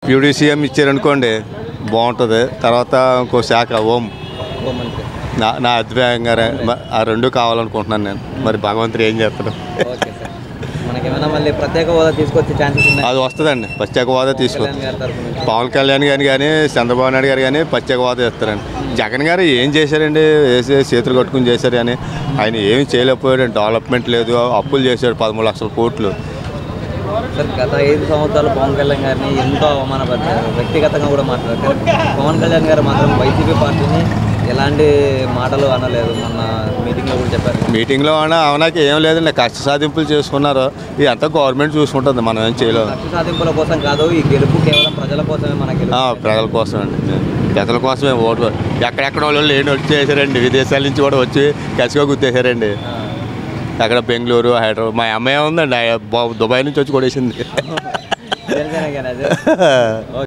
Deputy CM ఇచ్చారనుకోండి బాగుంటుంది. తర్వాత ఇంకో శాఖ హోమ్ నా అభిప్రాయంగా ఆ రెండు కావాలనుకుంటున్నాను నేను. మరి భగవంతుడు ఏం చేస్తాడు. అది వస్తుందండి. ప్రత్యేక హోదా తీసుకొస్తారు. పవన్ కళ్యాణ్ గారు కానీ చంద్రబాబు నాయుడు గారు కానీ ప్రత్యేక హోదా ఇస్తారండి. జగన్ గారు ఏం చేశారండి? వేసే చేతులు కట్టుకుని చేశారు కానీ ఆయన ఏమి చేయలేకపోయాడు. డెవలప్మెంట్ లేదు. అప్పులు చేశాడు 13 లక్షల కోట్లు. సార్ గత 5 సంవత్సరాలు పవన్ కళ్యాణ్ గారిని ఎంతో అవమానపడ్డారు. వ్యక్తిగతంగా కూడా మాట్లాడారు. పవన్ కళ్యాణ్ గారు మాత్రం వైసీపీ పార్టీని ఎలాంటి మాటలు అనలేదు. మొన్న మీటింగ్లో కూడా చెప్పారు. మీటింగ్లో అవనాకి ఏం లేదండి. కష్ట సాధింపులు చేసుకున్నారు. ఇది అంతా గవర్నమెంట్ చూసుకుంటుంది. మనం ఏం చేయలేము. కష్ట సాధింపుల కోసం కాదు, ఈ గెలుపు కేవలం ప్రజల కోసమే. మనకి ప్రజల కోసం అండి. ప్రజల కోసమే ఓటు. ఎక్కడెక్కడ వాళ్ళు లేని వచ్చేసారండి. విదేశాల నుంచి కూడా వచ్చి కసిగా గుర్తేసారండి. అక్కడ బెంగళూరు, హైదరాబాద్. మా అమ్మాయి ఉందండి, దుబాయ్ నుంచి వచ్చి కొట్టేసింది.